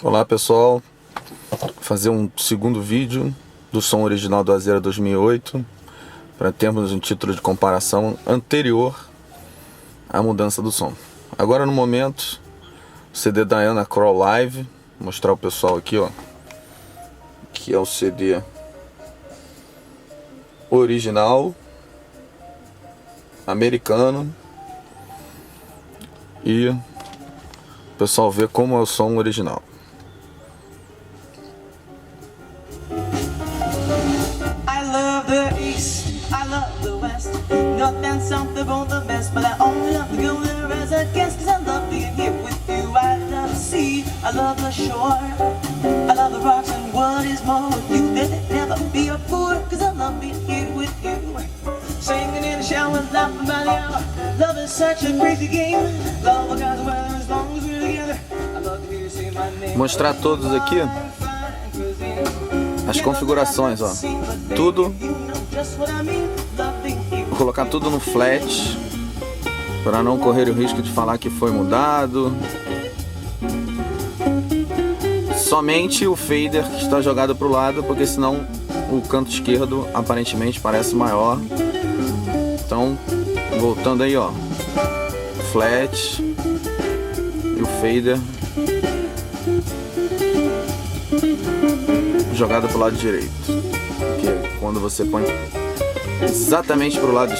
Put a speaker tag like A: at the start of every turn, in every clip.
A: Olá pessoal, vou fazer um segundo vídeo do som original do Azera 2008 para termos um título de comparação anterior à mudança do som. Agora no momento, o CD da Diana Krall Live, vou mostrar o pessoal aqui, ó, que é o CD original americano, e o pessoal vê como é o som original.
B: I love the West, North and South, they're both the best, but I only love to go there as a guest, cause I love being here with you. I love the sea, I love the shore, I love the rocks, and what is more with you, that it never be a bore, cause I love being here with you. Singing in the shower, laughing by the hour, love is such a crazy game, love all kinds of weather as long as we're together. I love to hear you say my name.
A: Mostrar todos aqui as configurações, ó, tudo. Vou colocar tudo no flat para não correr o risco de falar que foi mudado. Somente o fader que está jogado para o lado, porque senão o canto esquerdo aparentemente parece maior. Então, voltando aí, ó, flat e o fader jogado para o lado direito, porque quando você põe exatamente para o lado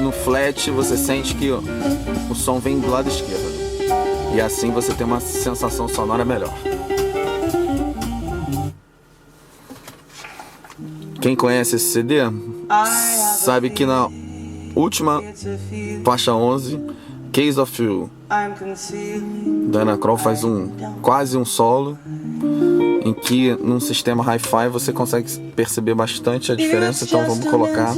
A: no flat, você sente que o som vem do lado esquerdo, e assim você tem uma sensação sonora melhor. Quem conhece esse CD sabe que na última faixa 11, Case of You, Diana Krall faz quase um solo, em que num sistema hi-fi você consegue perceber bastante a diferença. Então vamos colocar.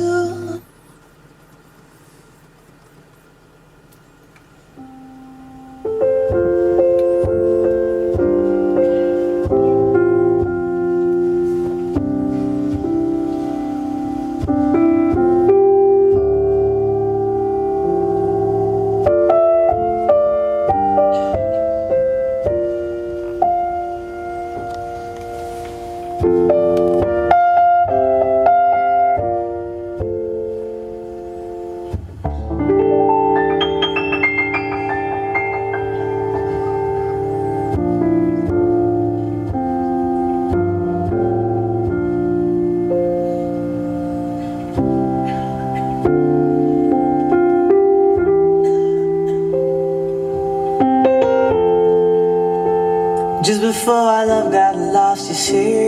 B: Just before our love got lost, you see,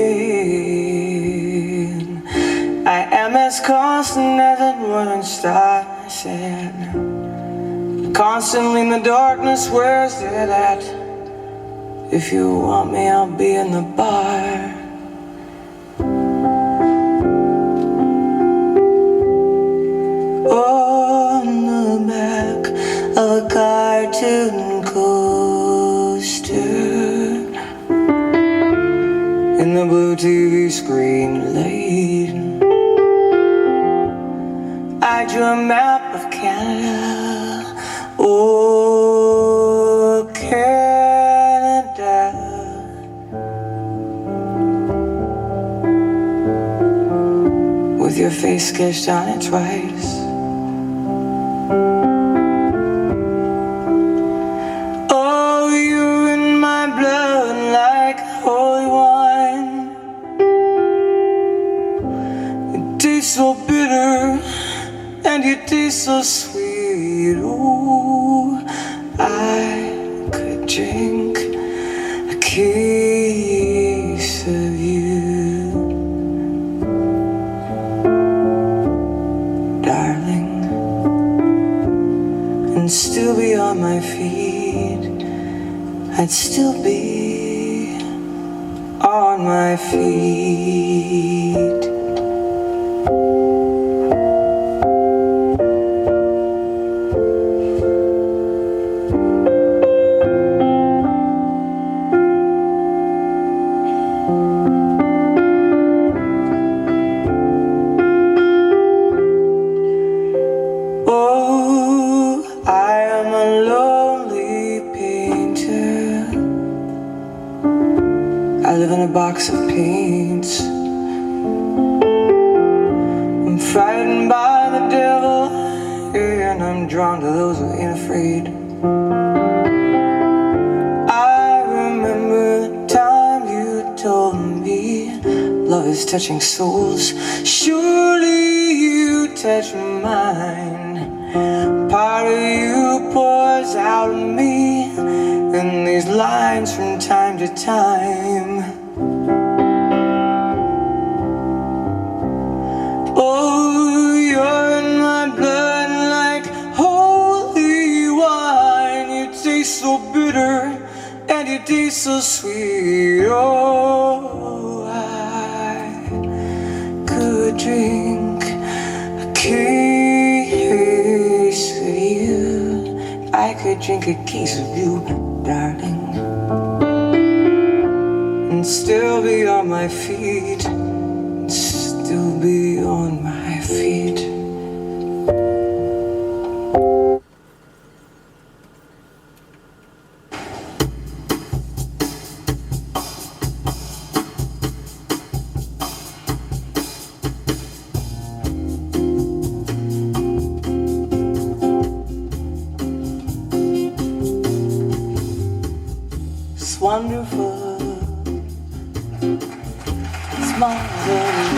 B: I am as constant as a northern star. I said, constantly in the darkness, where's it at? If you want me, I'll be in the bar. On the back of a cartoon coaster, in the blue TV screen light, I drew a map of Canada. Oh, Canada. With your face sketched on it twice. Oh, you're in my blood like holy wine. You taste so bitter and you taste so sweet. Oh, I could drink a case of you, darling, and still be on my feet. I'd still be on my feet. Oh, I am a lonely painter. I live in a box of paints. I'm frightened by the devil, and I'm drawn to those who ain't afraid. I remember the time you told me love is touching souls. Surely you touch mine. Part of you pours out of me in these lines from time to time. Oh, you're in my blood like holy wine. You taste so bitter and you taste so sweet. Oh, I could drink a case of you. I could drink a case of you, darling, and still be on my feet. Still be on my feet. It's wonderful. It's wonderful.